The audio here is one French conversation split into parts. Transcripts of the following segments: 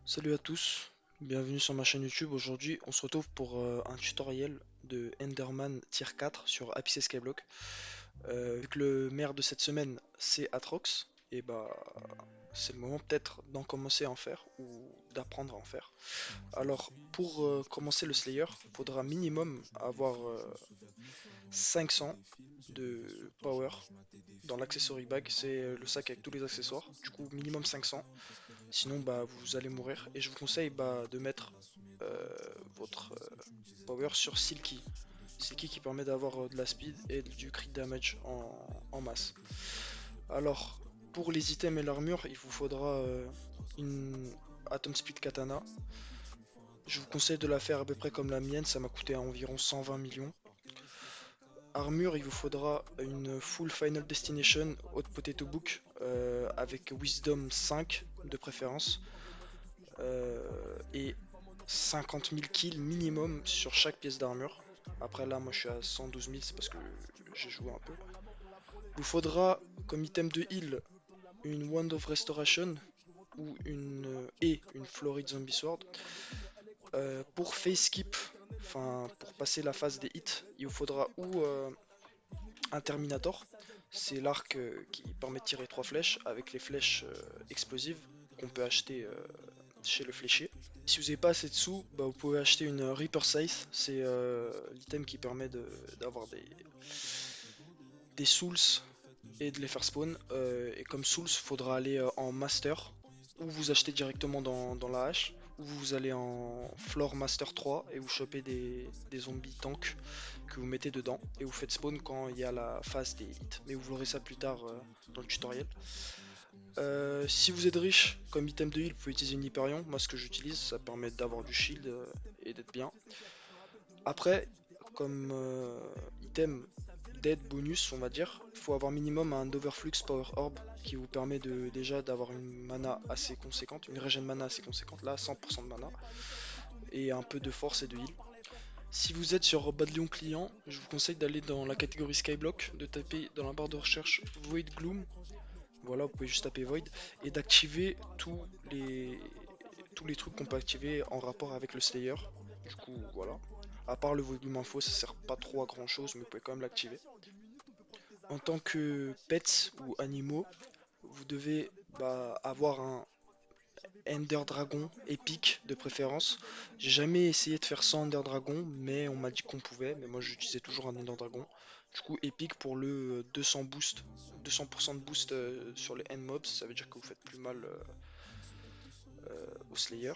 Salut à tous, bienvenue sur ma chaîne YouTube. Aujourd'hui, on se retrouve pour un tutoriel de Enderman Tier 4 sur Abyss Skyblock. Vu que le maire de cette semaine c'est Atrox, et bah c'est le moment peut-être d'en commencer à en faire ou d'apprendre à en faire. Alors pour commencer le Slayer, il faudra minimum avoir 500 de power dans l'accessory bag, c'est le sac avec tous les accessoires. Du coup minimum 500. Sinon, bah, vous allez mourir. Et je vous conseille bah, de mettre euh, votre power sur Silky. Silky qui permet d'avoir de la speed et du crit damage en masse. Alors, pour les items et l'armure, il vous faudra une Atom Speed Katana. Je vous conseille de la faire à peu près comme la mienne, ça m'a coûté environ 120 millions. Armure, il vous faudra une full Final Destination Hot Potato Book avec Wisdom 5 de préférence. Et 50 000 kills minimum sur chaque pièce d'armure. Après là, moi je suis à 112 000, c'est parce que j'ai joué un peu. Il vous faudra comme item de heal une Wand of Restoration ou une Florid Zombie Sword. Pour face skip, enfin pour passer la phase des hits, il vous faudra ou un Terminator, c'est l'arc qui permet de tirer 3 flèches avec les flèches explosives qu'on peut acheter chez le fléchier. Si vous n'avez pas assez de sous, bah, vous pouvez acheter une Reaper Scythe, c'est l'item qui permet d'avoir des souls et de les faire spawn. Et comme souls, il faudra aller en master, ou vous achetez directement dans la hache, ou vous allez en floor master 3 et vous chopez des zombies tanks que vous mettez dedans et vous faites spawn quand il y a la phase des hits. Mais vous verrez ça plus tard dans le tutoriel. Si vous êtes riche, comme item de heal, vous pouvez utiliser une Hyperion. Moi, ce que j'utilise, ça permet d'avoir du shield et d'être bien. Après, comme item d'aide bonus, on va dire, il faut avoir minimum un Overflux Power Orb qui vous permet déjà d'avoir une mana assez conséquente, une régène mana assez conséquente, là 100% de mana, et un peu de force et de heal. Si vous êtes sur Badlion client, je vous conseille d'aller dans la catégorie Skyblock, de taper dans la barre de recherche Void Gloom. Voilà, vous pouvez juste taper Void et d'activer tous les trucs qu'on peut activer en rapport avec le Slayer. Du coup, voilà. À part le volume info, ça sert pas trop à grand chose, mais vous pouvez quand même l'activer. En tant que pets ou animaux, vous devez avoir un Ender Dragon épique de préférence. J'ai jamais essayé de faire sans Ender Dragon, mais on m'a dit qu'on pouvait. Mais moi j'utilisais toujours un Ender Dragon. Du coup, épique pour le 200 boost, 200% de boost sur les end mobs, ça veut dire que vous faites plus mal au Slayer.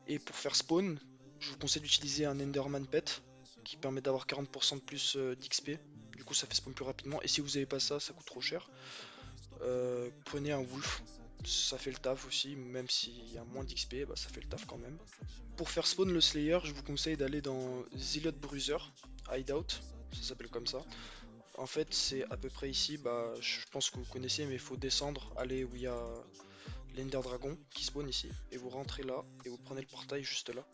Et pour faire spawn, je vous conseille d'utiliser un Enderman Pet qui permet d'avoir 40% de plus d'XP. Du coup, ça fait spawn plus rapidement. Et si vous n'avez pas ça, ça coûte trop cher. Prenez un Wolf, ça fait le taf aussi, même s'il y a moins d'XP, bah, ça fait le taf quand même. Pour faire spawn le Slayer, je vous conseille d'aller dans Zealot Bruiser Hideout, ça s'appelle comme ça. En fait, c'est à peu près ici, bah, je pense que vous connaissez, mais il faut descendre, aller où il y a l'Ender Dragon qui spawn ici, et vous rentrez là, et vous prenez le portail juste là.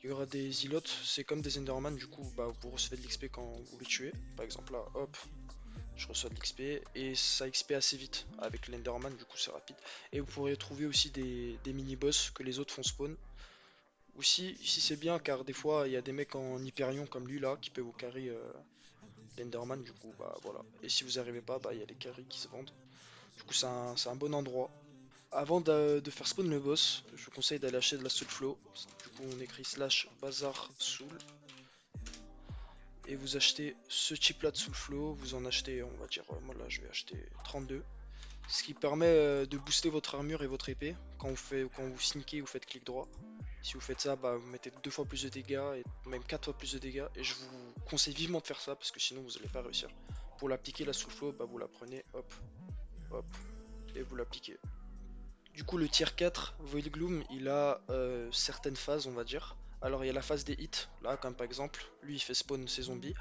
Il y aura des Zealots, c'est comme des Enderman, du coup, bah, vous recevez de l'XP quand vous les tuez. Par exemple là, hop, je reçois de l'XP et ça XP assez vite avec l'Enderman, du coup c'est rapide. Et vous pourrez trouver aussi des mini-boss que les autres font spawn. Aussi, ici c'est bien car des fois il y a des mecs en Hyperion comme lui là qui peuvent vous carry l'Enderman, du coup bah voilà. Et si vous arrivez pas, bah il y a les carries qui se vendent. Du coup c'est un bon endroit. Avant de faire spawn le boss, je vous conseille d'aller acheter de la Soul Flow. Du coup on écrit slash bazar soul et vous achetez ce chip là de Soul Flow. Vous en achetez, on va dire, moi là je vais acheter 32. Ce qui permet de booster votre armure et votre épée quand vous sneakez, vous faites clic droit. Si vous faites ça, bah, vous mettez 2 fois plus de dégâts et même 4 fois plus de dégâts. Et je vous conseille vivement de faire ça parce que sinon vous n'allez pas réussir. Pour l'appliquer la soul flow, bah, vous la prenez, hop, hop, et vous l'appliquez. Du coup, le tier 4, Void Gloom, il a certaines phases, on va dire. Alors, il y a la phase des hits, là, comme par exemple, lui il fait spawn ses zombies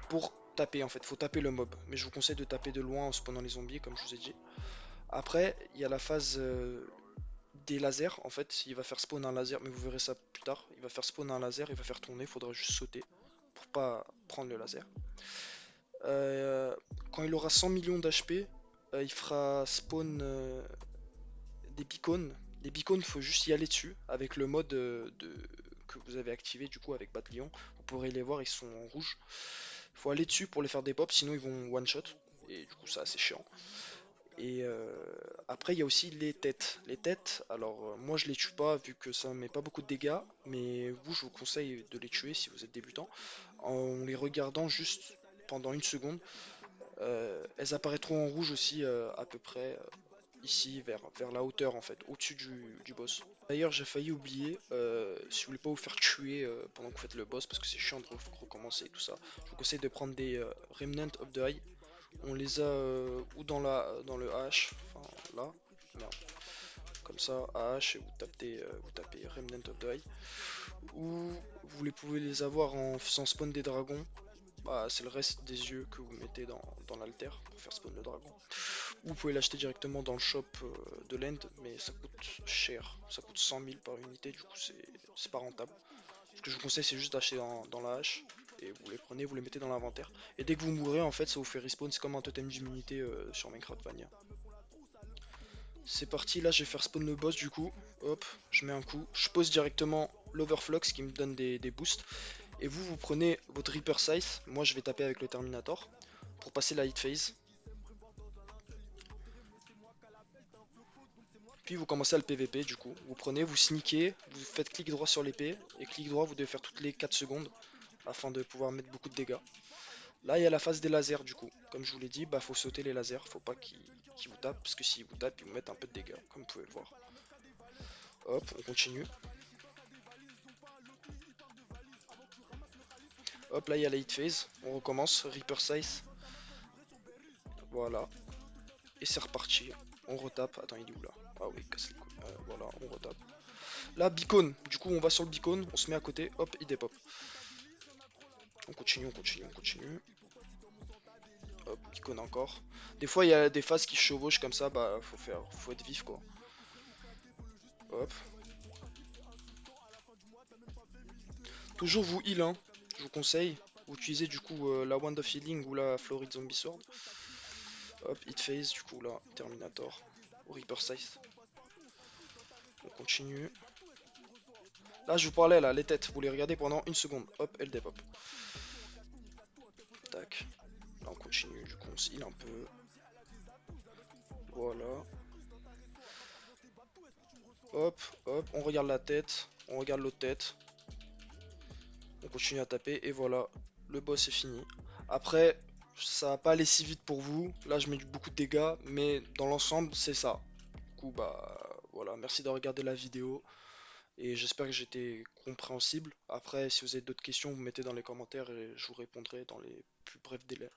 pour taper en fait. Faut taper le mob, mais je vous conseille de taper de loin en spawnant les zombies, comme je vous ai dit. Après, il y a la phase des lasers. En fait, il va faire spawn un laser, mais vous verrez ça plus tard. Il va faire spawn un laser, il va faire tourner, il faudra juste sauter pour pas prendre le laser. Euh, Quand il aura 100 millions d'HP, il fera spawn des beacons. Les beacons, il faut juste y aller dessus avec le mode que vous avez activé du coup avec Batlion. Vous pourrez les voir, ils sont en rouge. Il faut aller dessus pour les faire des pops, sinon ils vont one shot. Et du coup, c'est assez chiant. Et après, il y a aussi les têtes. Les têtes, alors moi je les tue pas vu que ça met pas beaucoup de dégâts, mais vous, je vous conseille de les tuer si vous êtes débutant en les regardant juste pendant une seconde. Elles apparaîtront en rouge aussi à peu près ici vers la hauteur en fait, au-dessus du boss. D'ailleurs, j'ai failli oublier, si vous voulez pas vous faire tuer pendant que vous faites le boss parce que c'est chiant de recommencer et tout ça, je vous conseille de prendre des Remnant of the Eye. On les a ou dans le H, enfin là, merde, comme ça, AH, et vous tapez Remnant of the Eye. Ou pouvez les avoir en faisant spawn des dragons. Bah, c'est le reste des yeux que vous mettez dans l'alter pour faire spawn le dragon. Ou vous pouvez l'acheter directement dans le shop de l'end, mais ça coûte cher. Ça coûte 100 000 par unité, du coup c'est pas rentable. Ce que je vous conseille, c'est juste d'acheter dans la hache. Et vous les prenez, vous les mettez dans l'inventaire. Et dès que vous mourrez, en fait, ça vous fait respawn. C'est comme un totem d'immunité sur Minecraft Vanilla. C'est parti, là je vais faire spawn le boss du coup. Hop, je mets un coup. Je pose directement l'Overflux qui me donne des boosts. Et vous prenez votre Reaper Size. Moi je vais taper avec le Terminator pour passer la hit phase. Puis vous commencez à le PVP du coup. Vous prenez, vous sneakez, vous faites clic droit sur l'épée. Et clic droit, vous devez faire toutes les 4 secondes afin de pouvoir mettre beaucoup de dégâts. Là, il y a la phase des lasers du coup. Comme je vous l'ai dit, bah faut sauter les lasers, faut pas qu'ils vous tapent, parce que s'ils vous tapent, ils vous mettent un peu de dégâts, comme vous pouvez le voir. Hop, on continue. Hop, là il y a la hit phase, on recommence, Reaper Size. Voilà, et c'est reparti. On retape, attends, il est où là? Ah oui, casse les couilles. Voilà, on retape. Là, beacon, du coup on va sur le beacon, on se met à côté, hop, il dépop. On continue, on continue, on continue. Hop, beacon encore. Des fois il y a des phases qui chevauchent comme ça, bah faut être vif quoi. Hop. Toujours vous heal, hein. Je vous conseille. Vous utilisez du coup la Wand of Healing ou la Florid Zombie Sword. Hop, hit phase, du coup là, Terminator. Au Reaper Size. On continue. Là, je vous parlais là, les têtes. Vous les regardez pendant une seconde. Hop, elle dépop. Tac. Là, on continue. Du coup, on se heal un peu. Voilà. Hop, hop. On regarde la tête. On regarde l'autre tête. On continue à taper. Et voilà. Le boss est fini. Après, ça va pas aller si vite pour vous. Là, je mets beaucoup de dégâts. Mais dans l'ensemble, c'est ça. Du coup, bah voilà. Merci d'avoir regardé la vidéo. Et j'espère que j'étais compréhensible. Après, si vous avez d'autres questions, vous mettez dans les commentaires et je vous répondrai dans les plus brefs délais.